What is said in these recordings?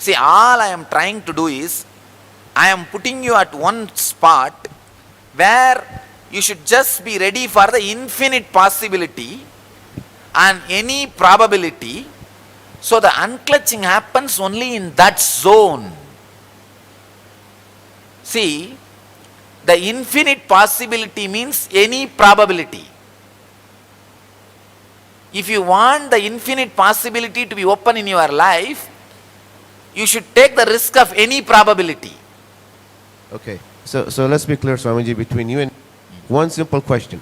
See, all I am trying to do is, I am putting you at one spot where you should just be ready for the infinite possibility and any probability. So the unclutching happens only in that zone. See, the infinite possibility means any probability. If you want the infinite possibility to be open in your life, you should take the risk of any probability. Okay. So let's be clear, Swamiji, between you and one simple question.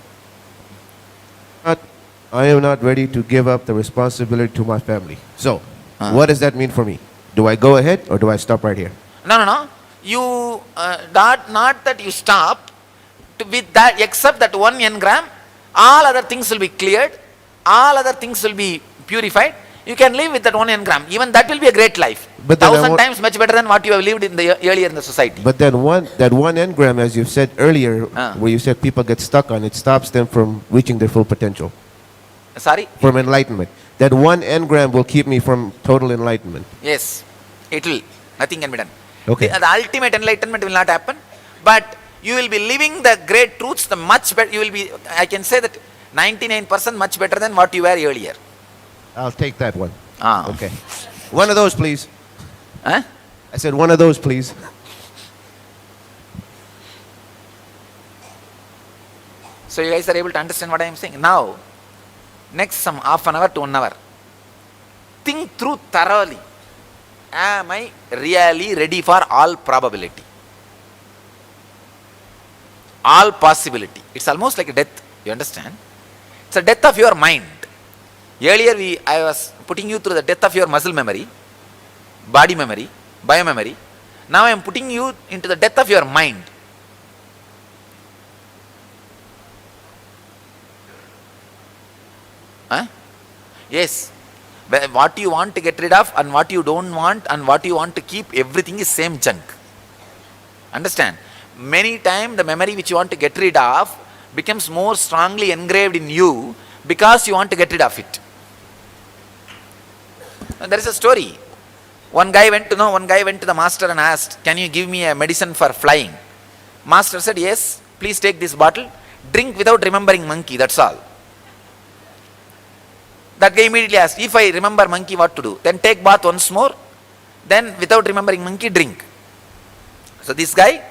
I am not ready to give up the responsibility to my family. So, what does that mean for me? Do I go ahead or do I stop right here? No. You, not that you stop with that, except that one engram, all other things will be cleared, all other things will be purified. You can live with that one engram. Even that will be a great life. But then 1,000 times much better than what you have lived in the earlier in the society. But then that one engram, as you said earlier, where you said people get stuck on it, stops them from reaching their full potential. Sorry? From enlightenment. That one engram will keep me from total enlightenment. Yes, it will. Nothing can be done. Okay. The ultimate enlightenment will not happen, but you will be living the great truths, the much better. You will be, I can say that 99% much better than what you were earlier. I'll take that one. Ah. Okay. One of those, please. Huh? I said one of those, please. So you guys are able to understand what I am saying. Now, next some half an hour to 1 hour, think through thoroughly. Am I really ready for all probability? All possibility. It's almost like a death. You understand? It's a death of your mind. Earlier I was putting you through the death of your muscle memory, body memory, biomemory. Now I am putting you into the death of your mind. Huh? Yes. What you want to get rid of and what you don't want and what you want to keep, everything is same junk. Understand? Many times the memory which you want to get rid of becomes more strongly engraved in you because you want to get rid of it. And there is a story. One guy went to the master and asked, "Can you give me a medicine for flying?" Master said, "Yes, please take this bottle, drink without remembering monkey, that's all." That guy immediately asked, "If I remember monkey, what to do?" "Then take bath once more, then without remembering monkey, drink." So this guy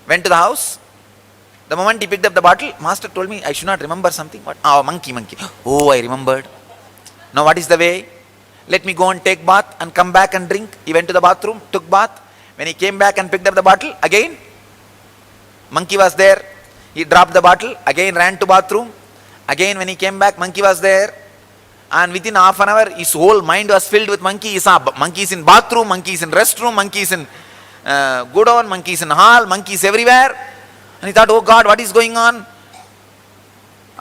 went to the house. The moment he picked up the bottle, master told me, "I should not remember something." "What?" "Oh, monkey. Oh, I remembered. Now what is the way? Let me go and take bath and come back and drink." He went to the bathroom, took bath. When he came back and picked up the bottle, again, monkey was there. He dropped the bottle, again ran to bathroom. Again when he came back, monkey was there. And within half an hour, his whole mind was filled with monkey. He saw monkeys in bathroom, monkeys in restroom, monkeys in godown, monkeys in hall, monkeys everywhere. And he thought, "Oh God, what is going on?"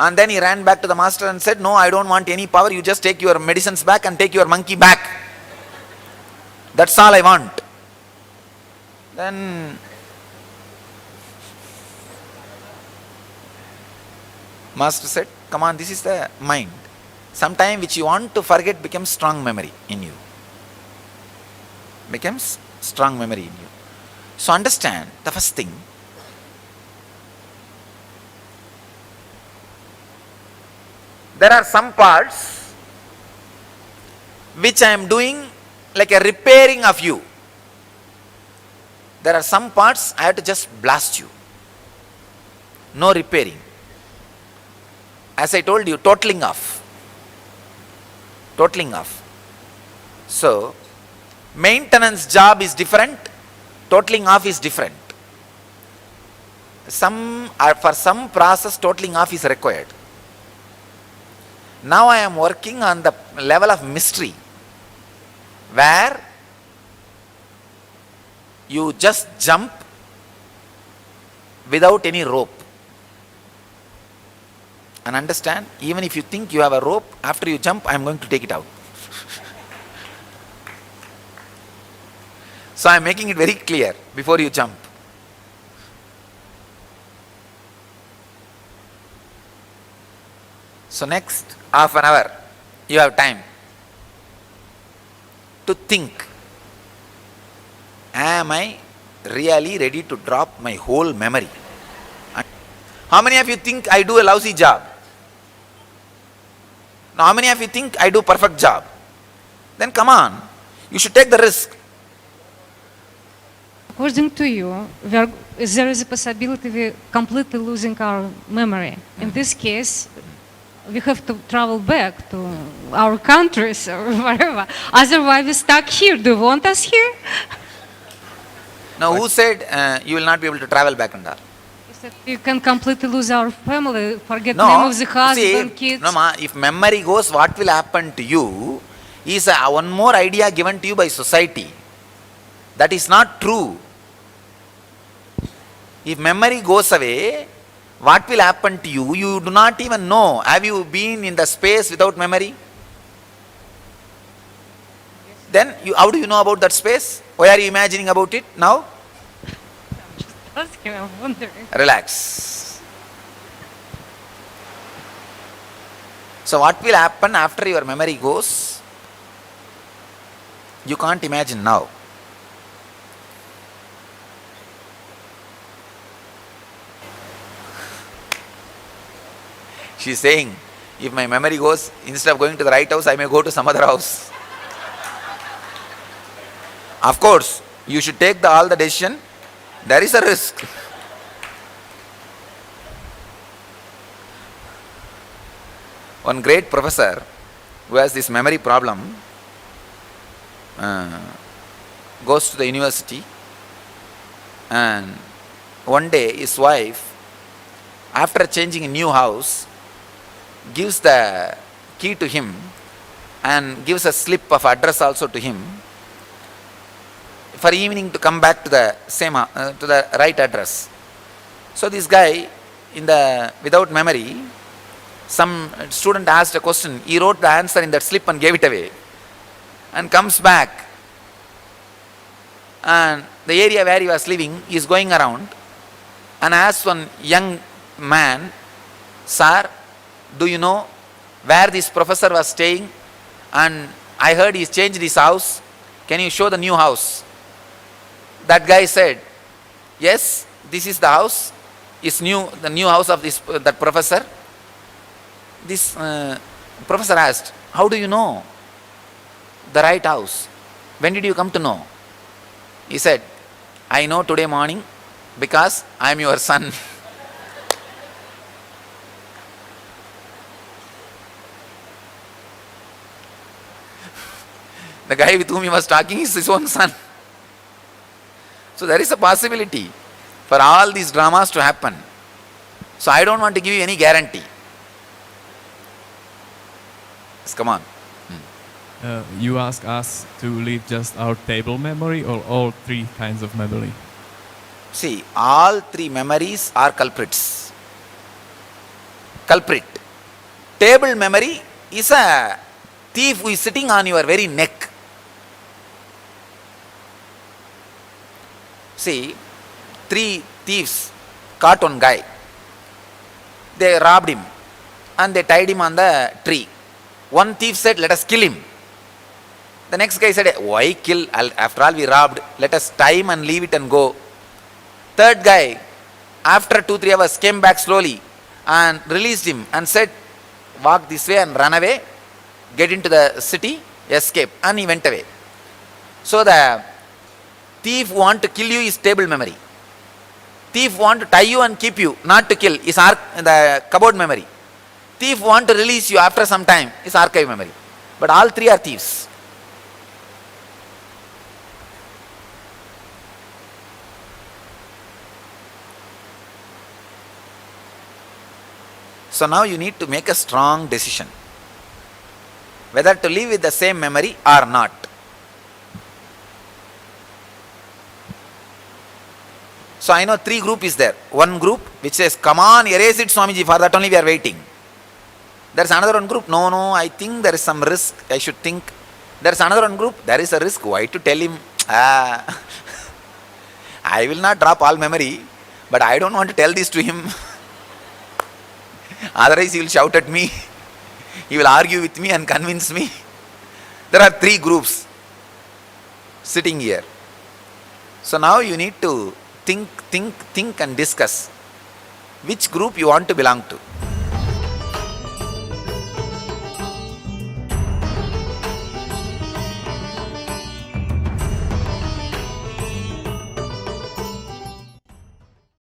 And then he ran back to the master and said, "No, I don't want any power. You just take your medicines back and take your monkey back. That's all I want." Then master said, "Come on, this is the mind. Sometime which you want to forget becomes strong memory in you. Becomes strong memory in you." So understand the first thing. There are some parts which I am doing like a repairing of you. There are some parts I have to just blast you. No repairing. As I told you, totaling off. Totaling off. So, maintenance job is different, totaling off is different. For some process, totaling off is required. Now I am working on the level of mystery, where you just jump without any rope. And understand, even if you think you have a rope, after you jump, I am going to take it out. So I am making it very clear before you jump. So next half an hour, you have time to think am I really ready to drop my whole memory? How many of you think I do a lousy job? Now, how many of you think I do perfect job? Then come on, you should take the risk. According to you, there is a possibility we completely losing our memory. In this case, we have to travel back to our countries or wherever. Otherwise, we're stuck here. Do you want us here? Now, who said you will not be able to travel back and all? You said you can completely lose our family, forget No, name of the see, husband, kids. no, ma, if memory goes, what will happen to you is one more idea given to you by society. That is not true. If memory goes away, what will happen to you? You do not even know. Have you been in the space without memory? Then, how do you know about that space? Why are you imagining about it now? Asking, I'm wondering. Relax. So what will happen after your memory goes? You can't imagine now. She is saying, if my memory goes, instead of going to the right house, I may go to some other house. Of course, you should take all the decision. There is a risk. One great professor who has this memory problem goes to the university, and one day his wife, after changing a new house, gives the key to him and gives a slip of address also to him for evening to come back to the same to the right address. So this guy, without memory, some student asked a question, he wrote the answer in that slip and gave it away, and comes back, and the area where he was living, he is going around and asks one young man, "Sir, do you know where this professor was staying? And I heard he's changed his house. Can you show the new house?" That guy said, "Yes, this is the house. It's new, the new house of that professor." This professor asked, "How do you know the right house? When did you come to know?" He said, "I know today morning because I am your son." The guy with whom he was talking is his own son. So there is a possibility for all these dramas to happen. So I don't want to give you any guarantee. Yes, come on. You ask us to leave just our table memory or all three kinds of memory? See, all three memories are culprits. Culprit. Table memory is a thief who is sitting on your very neck. See, three thieves caught one guy. They robbed him and they tied him on the tree. One thief said, "Let us kill him." The next guy said, "Why kill? After all we robbed. Let us tie him and leave it and go." Third guy, after 2-3 hours, came back slowly and released him and said, "Walk this way and run away. Get into the city, escape." And he went away. So the thief want to kill you is table memory. Thief want to tie you and keep you, not to kill, is the cupboard memory. Thief want to release you after some time is archive memory. But all three are thieves. So now you need to make a strong decision whether to live with the same memory or not. So I know 3 group is there. One group which says, "Come on, erase it, Swamiji, for that only we are waiting." There is another one group, "No, I think there is some risk, I should think." There is another one group, "There is a risk, why to tell him? I will not drop all memory, but I don't want to tell this to him. Otherwise he will shout at me, he will argue with me and convince me." There are 3 groups sitting here. So now you need to think and discuss which group you want to belong to.